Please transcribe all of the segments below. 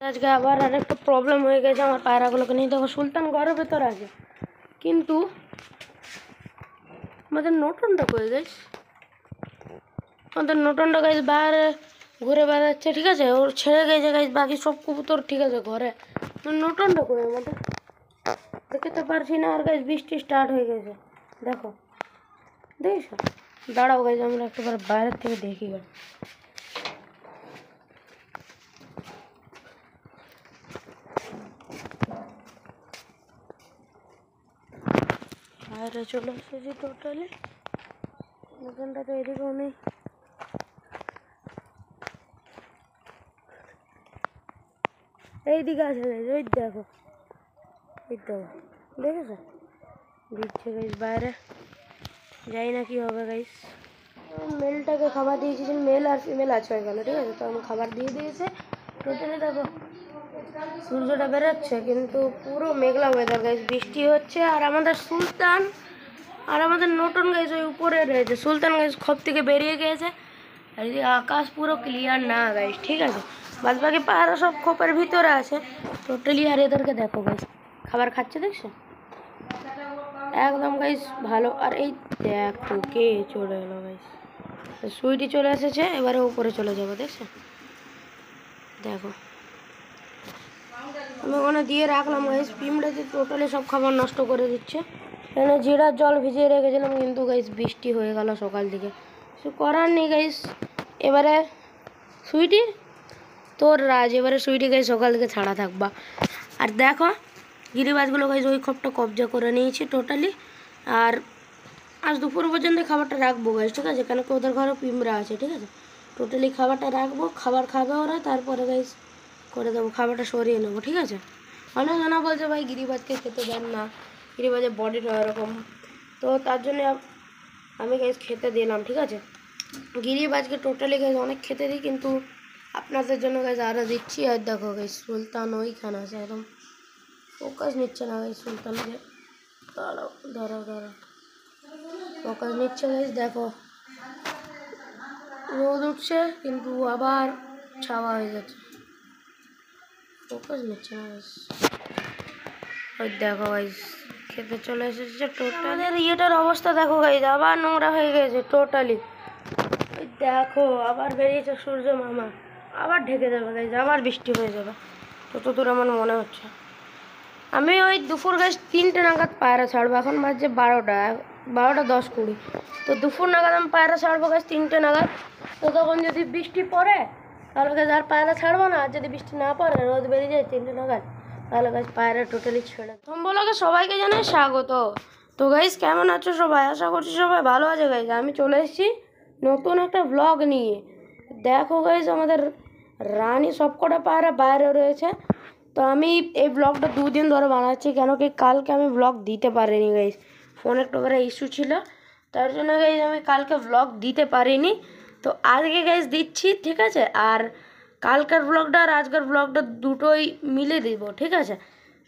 আজকে আবার আরেকটা প্রবলেম হয়ে গেছে আমার পায়রাগুলোকে নিয়ে। দেখো সুলতান ঘরের ভেতর আছে, কিন্তু আমাদের নোটনটা করে গাইস, আমাদের নোটনটা গাইস বাইরে ঘুরে বেড়াচ্ছে, ঠিক আছে, ওর ছেড়ে গেছে গাইস, বাকি সব কবুতর ঠিক আছে ঘরে, নোটনটা করে আমাদের দেখতে পারছি না। আর গাইস বৃষ্টি স্টার্ট হয়ে গেছে, দেখো দেখছো, দাঁড়াও গাইস আমরা একবার বাইরের থেকে দেখি গাইস। বাইরে চলে এসেছি টোটালি, নোটনটা তো এদিকেও নেই। এইদিকে আছে গাইস, ওই দেখো, এই তো দেখেছো দিচ্ছে গাইস বাইরে, যাই না কি হবে গাইস। মেলটাকে খাবার দিয়েছি, মেল আর ফিমেল আছে এখানে, ঠিক আছে, তো আমি খাবার দিয়ে দিয়েছে টোটালি। দেখো সূর্যটা বেরোচ্ছে কিন্তু পুরো মেঘলা ওয়েদার গাইস, বৃষ্টি হচ্ছে। আর আমাদের সুলতান আর আমাদের নোটন গাইস ওই উপরে রয়েছে, সুলতান গাইস খপ থেকে বেরিয়ে গিয়েছে। আর এই আকাশ পুরো ক্লিয়ার না গাইস, ঠিক আছে, বাদ বাকি পায়রা সব খোপের ভিতরে আছে টোটালি। আর এদেরকে দেখো গাইস খাবার খাচ্ছে, দেখছো একদম গাইস ভালো। আর এই দেখো কে চলে এলো গাইস, সুইটি চলে এসেছে, এবারে উপরে চলে যাবো, দেখছো দেখো আমি ওখানে দিয়ে রাখলাম গাইস, পিমড়াতে টোটালি সব খাবার নষ্ট করে দিচ্ছে। এখানে জিরার জল ভিজিয়ে রেখেছিলাম, কিন্তু গাইস বৃষ্টি হয়ে গেল সকাল দিকে, কিছু করার নেই গাইস। এবারে সুইটি তোর রাজ, এবারে সুইটি গাইস সকাল থেকে ছাড়া থাকবা। আর দেখো গিরিবাজগুলো গাইস ওই খোপটা কবজা করে নিয়েছি টোটালি। আর আজ দুপুর পর্যন্ত খাবারটা রাখবো গাইস, ঠিক আছে, কেন কি ওদের ঘরে পিমড়া আছে, ঠিক আছে, টোটালি খাবারটা রাখবো, খাবার খাবে ওরা, তারপরে গাইস করে দেবো, খাবারটা সরিয়ে নেবো, ঠিক আছে। অনেক জানা বলছে ভাই গিরিবাজকে খেতে দেন না, গিরিবাজের বডিটা এরকম, তো তার জন্য আমি গাইস খেতে দিলাম, ঠিক আছে। গিরিবাজকে টোটালি গাইস অনেক খেতে দিই, কিন্তু আপনাদের জন্য গাইস আরও দিচ্ছি। আর দেখো গাইস সুলতান ওইখানে আছে, একদম ফোকাস নিচ্ছে না গাইস সুলতানকে, দাঁড়াও দাঁড়াও দাঁড়াও, ফোকাস নিচ্ছে গাইস, দেখো রোদ উঠছে কিন্তু আবার ছাওয়া হয়ে যাচ্ছে, ফোকাস নিচ্ছে না গাইস। ওই দেখো গাইস খেতে চলে এসেছে টোটালি। ইয়েটার অবস্থা দেখো গাইস, আবার নোংরা হয়ে গেছে টোটালি। ওই দেখো আবার বেরিয়েছে সূর্য মামা, আবার ঢেকে যাবে গাইস, আবার বৃষ্টি হয়ে যাবে যতদূর আমার মনে হচ্ছে। আমি ওই দুপুর গাইস 3টে নাগাদ পায়রা ছাড়বো, এখন বাজছে 12টা 10-20, তো দুপুর নাগাদ আমি পায়রা ছাড়বো গাইস 3টে নাগাদ। তো তখন যদি বৃষ্টি পড়ে তাহলে গাইস আর পায়রা ছাড়বো না, আর যদি বৃষ্টি না পড়ে রোদ বেরিয়ে যায় 3টে নাগাদ, তাহলে গাইস পায়রা টোটালি ছেড়ে। প্রথম বলাকে সবাইকে জানাই স্বাগত। তো গাইস কেমন আছো সবাই, আশা করছি সবাই ভালো আছে গাইস। আমি চলে এসেছি নতুন একটা ব্লগ নিয়ে। দেখো গাইস আমাদের রানী সবকটা পায়রা বাইরে রয়েছে, তো আমি এই ব্লগটা 2 দিন ধরে বানাচ্ছি, কেন কি কালকে আমি ব্লগ দিতে পারিনি গাইস, ফোনে একটু করে ইস্যু ছিল, তার জন্য গাইস আমি কালকে ব্লগ দিতে পারিনি। তো আজকে গাইস দিচ্ছি, ঠিক আছে, আর কালকের ব্লগটা আর আজকের ব্লগটা দুটোই মিলে দিব, ঠিক আছে।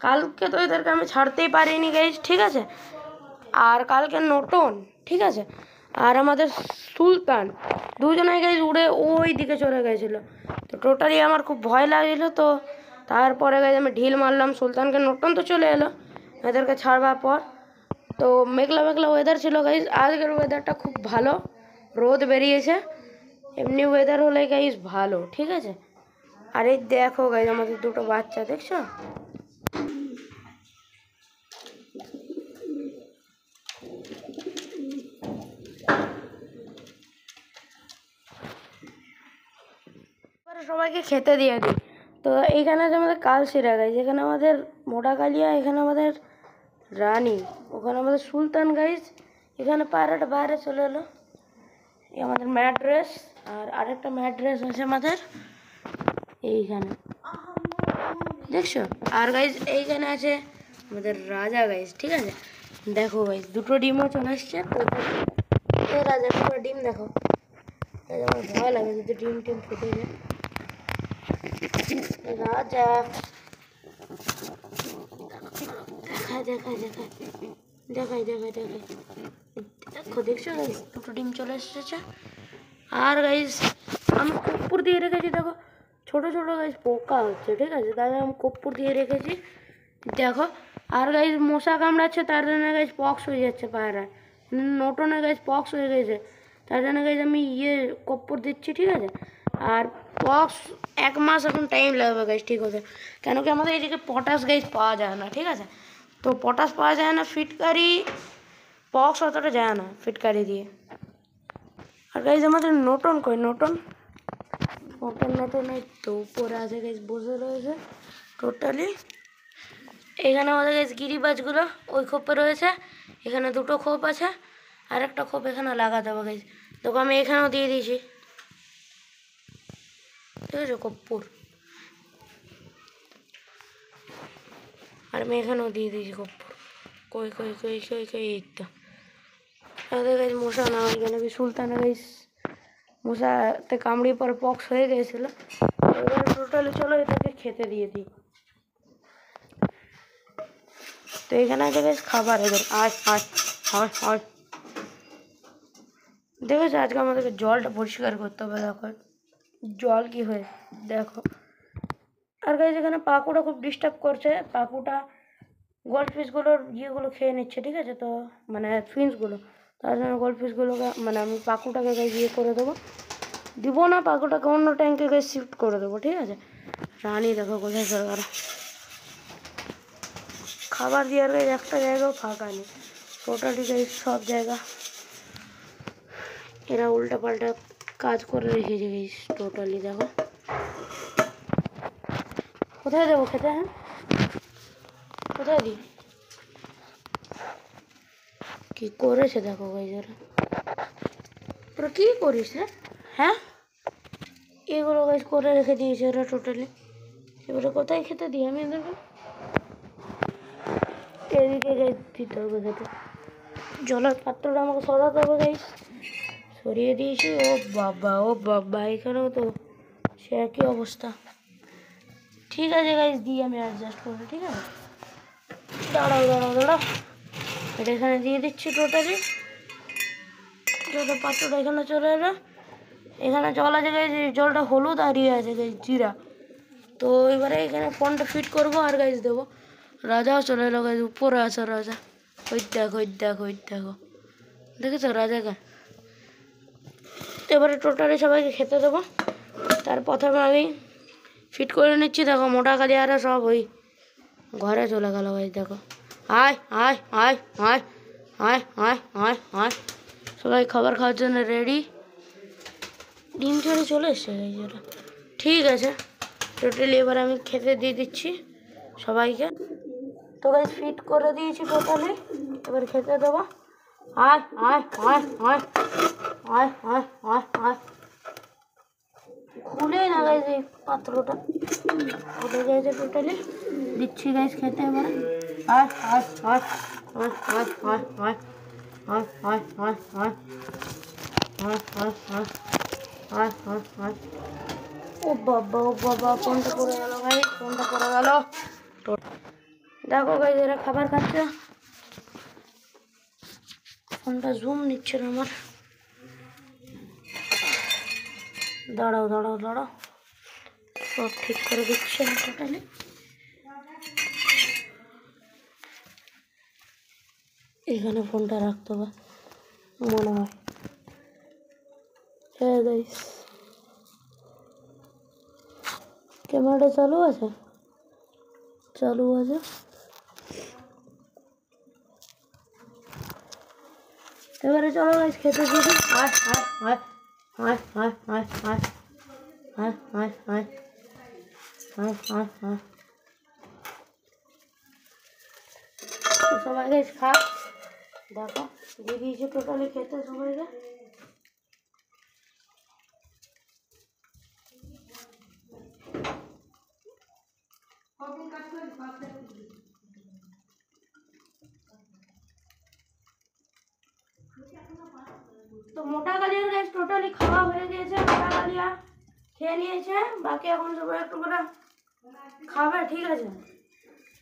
কালকে তো এদেরকে আমি ছাড়তেই পারিনি গাইস, ঠিক আছে, আর কালকে নটন, ঠিক আছে, আর আমাদের সুলতান দুজনেই গাইস উড়ে ওই দিকে চলে গেছিলো, তো টোটালি আমার খুব ভয় লাগছিল। তো তারপরে গাইস আমি ঢিল মারলাম সুলতানকে, নটন তো চলে এলো এদেরকে ছাড়বার পর। তো মেঘলা মেঘলা ওয়েদার ছিল গাইস, আজকের ওয়েদারটা খুব ভালো, রোদ বেরিয়েছে, এমনি ওয়েদার হলে গাইস ভালো, ঠিক আছে। আর এই দেখো গাইস আমাদের দুটো বাচ্চা, দেখছো সবাইকে খেতে দিয়ে দিই। তো এইখানে আছে আমাদের কালশিরা গাইস, এখানে আমাদের মোটা কালিয়া, এখানে আমাদের রানী, ওখানে আমাদের সুলতান গাইস, এখানে পায়রাটা বাইরে চলে এলো, এই আমাদের ম্যাড্রেস, আর আরেকটা ম্যাড্রেস আছে আমাদের এইখানে, দেখছো। আর গাইস এইখানে আছে আমাদের রাজা গাইস, ঠিক আছে, দেখো গাইস দুটো ডিমও চলে আসছে, রাজা দুটো ডিম দেখো, আমার ভয় লাগে যদি ডিম ফুটে যায়। রাজা দেখায় দেখায় দেখায় দেখায় দেখায় দেখায়, দেখো দেখছো গাইস দুটো ডিম চলে এসেছে। আর গাইস আমি উপর দিয়ে রেখেছি, দেখো ছোটো ছোটো গাইস পোকা হচ্ছে, ঠিক আছে, তাই আমি কর্পূর দিয়ে রেখেছি। দেখো আর গাইস মশা কামড়াচ্ছে, তার জন্য গাইস পক্স হয়ে যাচ্ছে পায়রায়, নোটনে গাইস পক্স হয়ে গেছে, তার জন্য গাইস আমি কর্পূর দিচ্ছি, ঠিক আছে। আর পক্স 1 মাস এখন টাইম লাগবে গাইস ঠিক আছে, কেন কি আমাদের এদিকে পটাশ গাইস পাওয়া যায় না, ঠিক আছে। তো পটাশ পাওয়া যায় না, ফিটকারি পক্স অতটা যায় না ফিটকারি দিয়ে। আর গাইস আমাদের নোটন কই, নোটন এই তো উপরে আছে গাইস, বসে রয়েছে টোটালি। এখানে আমাদের গাইস গিরিবাজগুলো ওই খোপে রয়েছে, এখানে 2টো খোপ আছে, আর একটা খোপ এখানে লাগাতে হবে গাইস। দেখো আমি এখানেও দিয়ে দিয়েছি, ঠিক আছে, কর্পূর। আর আমি এখানেও দিয়ে দিয়েছি কর্পূর। কই কই কই কই কই এই তো আমাদের গাইস মশা না, এখানে সুলতানা গাইস মশাতে কামড়িয়ে পরে পক্স হয়ে গিয়েছিল। এবার টোটালি চলো এটাকে খেতে দিয়ে দিই। তো এখানে আছে গাইস খাবার, এদের আয় আয় আয় আয়। দেখেছো আজকে আমাদেরকে জলটা পরিষ্কার করতে হবে, দেখো জল কি হয়ে দেখো। আর গাইস এখানে পাকুটা খুব ডিস্টার্ব করছে, পাকুটা গোল্ড ফিশগুলোর ইয়েগুলো খেয়ে নিচ্ছে, ঠিক আছে, তো মানে ফিন্সগুলো, তার জন্য গোল্ড ফিশগুলোকে মানে আমি পাকুটাকে গাইস করে দেবো, দিব না, পাকুটাকে অন্য ট্যাঙ্কে গাইস শিফট করে দেবো, ঠিক আছে। রানী দেখো কোথায় সরকার খাবার দেওয়ার গাইস একটা জায়গাও ফাঁকা নেই, টোটালি গাইস সব জায়গা এরা উল্টা পাল্টা কাজ করে রেখেছে গাইস টোটালি। দেখো কোথায় দেবো খেতে, হ্যাঁ কোথায় দিই, কি করেছে দেখো গাইস ওরা, তোরা কী করিস রে, হ্যাঁ এগুলো গাইস করে রেখে দিয়েছে ওরা টোটালি। এবারে কোথায় খেতে দিই আমি এদেরকে, এদিকে গাইস দিতে হবে খেতে, জলের পাত্রটা আমাকে সরাতে হবে গাইস, সরিয়ে দিয়েছি। ও বাবা এখানেও তো সে একই অবস্থা, ঠিক আছে গাইস দিই আমি অ্যাডজাস্ট করে, ঠিক আছে, দাঁড়াও দাঁড়াও দাঁড়াও, এটা এখানে দিয়ে দিচ্ছি টোটালি। জলের পাত্রটা এখানে চলে এলো, এখানে জল আছে গাইস, জলটা হলুদ আর ইয়ে আছে গাইস জিরা। তো এবারে এখানে ফোনটা ফিট করবো আর গাইস দেবো। রাজাও চলে এলো গাইস, উপরে আছে রাজা, ওই দেখো দেখেছো রাজাকে। এবারে টোটালি সবাইকে খেতে দেবো, তার প্রথমে আমি ফিট করে নিচ্ছি। দেখো মোটা কালিয়ারা সব ওই ঘরে চলে গেল গাইস, দেখো আয় আয় আয় আয় আয় আয় আয় আয়, সবাই খাবার খাওয়ার জন্য রেডি, ডিম ছেড়ে চলে এসছে গাইস ওরা, ঠিক আছে। টোটালি এবার আমি খেতে দিয়ে দিচ্ছি সবাইকে। তো গাইস ফিট করে দিয়েছি টোটালি, এবার খেতে দেবো। আয় আয় আয় আয় আয় আয় আয় আয়, খুলেই না গাইস এই পাত্রটা, খুলে গেছে টোটালি, দিচ্ছি গাইস খেতে এবারে। আয় আয় আয় আয় আয় আয় আয় আয় আয় আয় আয় আয় আয় আয় আয় আয় আয়। ও বাবা ফোনটা পড়ে গেল গাইস, ফোনটা পড়ে গেল। দেখো গাইস এরা খাবার খাচ্ছে, ফোনটা জুম নিচ্ছে না আমার, দাঁড়াও সব ঠিক করে দিচ্ছে টোটালি। এখানে ফোনটা রাখতে হবে মনে হয়, হ্যাঁ গাইস ক্যামেরাটা চালু আছে, এবারে চলো গাইস খেতে দিবি। আয় আয় আয় আয় আয় আয় আয় আয় আয় আয় আয় আয় আয়, সবাই গাইস খা, দেখো দিয়ে দিয়েছি টোটালি খেতে সবাইকে। তো মোটা কালিয়ার গাইস টোটালি খাওয়া হয়ে গিয়েছে, মোটা কালিয়া খেয়ে নিয়েছে, বাকি এখন সবাই একটু করে খাবে, ঠিক আছে।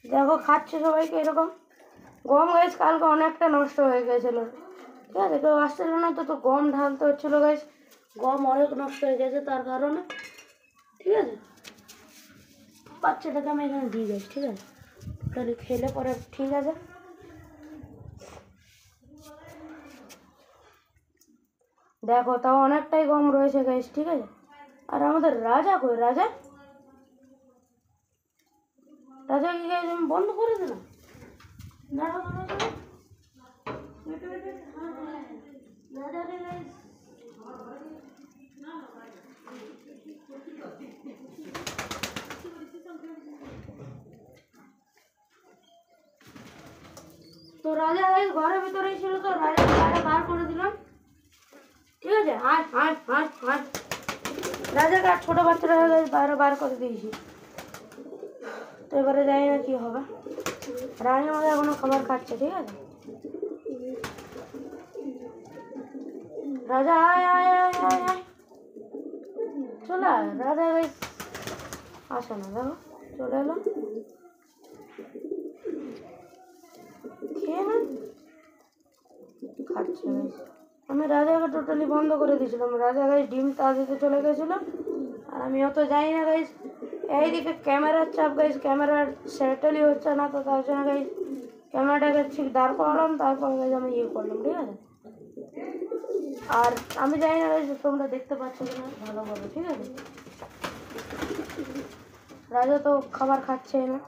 দেখো খাচ্ছে সবাইকে এরকম। গম গাইস কালকে অনেকটা নষ্ট হয়ে গেছিলো, ঠিক আছে, কেউ আসছিল না, তো গম ঢালতে হচ্ছিলো গাইস, গম অনেক নষ্ট হয়ে গেছে তার কারণে, ঠিক আছে। বাচ্চাটাকে আমি এখানে দিয়ে যাই, ঠিক আছে? তাহলে খেলে পরে ঠিক আছে। দেখো তাও অনেকটাই কম রয়েছে গাইস, ঠিক আছে? আর আমাদের রাজা কই? রাজা রাজা কি গাইস আমি বন্ধ করে দিলাম? দাঁড়াও দাঁড়াও দাঁড়াও। Wait, wait, wait. রাজা রে গাইস। তো রাজা গাইস ঘরের ভিতরেই ছিল, তো রাজা বাইরে বার করে দিলাম, ঠিক আছে? হাঁট হাঁট হাঁট হাঁট। রাজাকে আর ছোটো বাচ্চারা গাইস বাইরে বার করে দিয়েছি। তো এবারে জানি না কি হবে। রানী আমাদের এখনো খাবার খাচ্ছে, ঠিক আছে? রাজা আয় আয় আয় আয় আয়, চলে আয়। রাজা গাইস আসে না, দেখো চলে এলো। খেয়ে না খাচ্ছে গাইস। আমি রাজাকে টোটালি বন্ধ করে দিয়েছিলাম। রাজা গাইস ডিম তা দিতে চলে গেছিলো, আর আমি অত যাই না গাইস। এইদিকে ক্যামেরার চাপ গাইস, ক্যামেরার সেটেলই হচ্ছে না, তো তার জন্য গাইস ক্যামেরাটাকে ঠিক দাঁড় করালাম, তারপর গাইস আমি ইয়ে করলাম, ঠিক আছে? আর আমি জানি না গাইস তোমরা দেখতে পাচ্ছ কিনা ভালোভাবে, ঠিক আছে? রাজা তো খাবার খাচ্ছে না,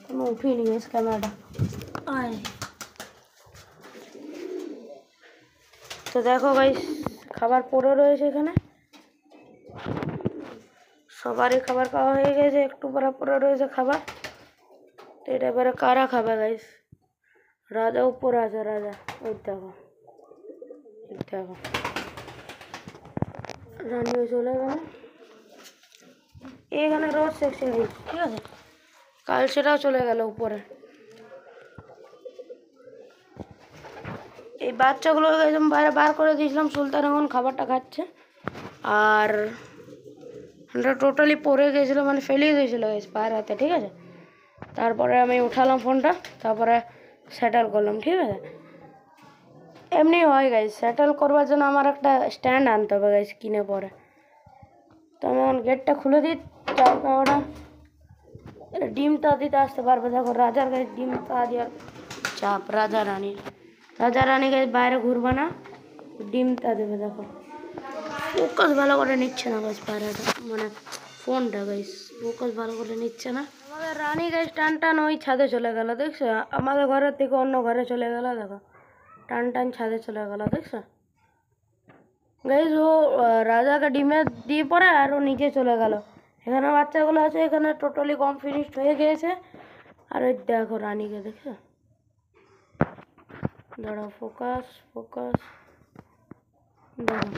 আমি উঠিয়ে নিয়ে গাইস ক্যামেরাটা। আয় তো দেখো গাইস খাবার পড়ে রয়েছে এখানে, সবারই খাবার খাওয়া হয়ে গেছে, একটু পরে পড়ে রয়েছে খাবার। তো এটা এবারে কারা খাবে গাইস? রাজা উপরে আছে, রাজা ওই দেখো, দেখো রানীও চলে গেল। এখানে রোজ সেকশন, ঠিক আছে? কাল সেটাও চলে গেল উপরে। এই বাচ্চাগুলো একদম বাইরে বার করে দিয়েছিলাম, সুলতান এখন খাবারটা খাচ্ছে। আর আমরা টোটালি পড়ে গেছিলো, মানে ফেলিয়ে দিয়েছিলো পায়ের হাতে, ঠিক আছে? তারপরে আমি উঠালাম ফোনটা, তারপরে সেটেল করলাম, ঠিক আছে? এমনি হয় গাইস, সেটেল করবার জন্য আমার একটা স্ট্যান্ড আনতে হবে গাইস কিনে পরে। তো আমি এখন গেটটা খুলে দিই, তারপরে ওরা ডিম তা দিতে আসতে পারবে। দেখো রাজার গাইস ডিম তা দেওয়ার চাপ, রাজা রানী গাইস বাইরে ঘুরবে না, ডিম তা দেবে। দেখো ফোকাস ভালো করে নিচ্ছে না গাইস, পায়রাটা মানে ফোনটা গাইস ফোকাস ভালো করে নিচ্ছে না। আমাদের রানী গাইস টান ওই ছাদে চলে গেল, দেখছো? আমাদের ঘরের থেকে অন্য ঘরে চলে গেল, দেখো টান ছাদে চলে গেল, দেখছো গাইস? ও রাজাকে ডিমে দিয়ে পরে আর ও নিচে চলে গেল। এখানে বাচ্চাগুলো আছে, এখানে টোটালি কম ফিনিশড হয়ে গিয়েছে। আর ওই দেখো রানীকে, দেখছো? দাঁড়াও, ফোকাস দেখো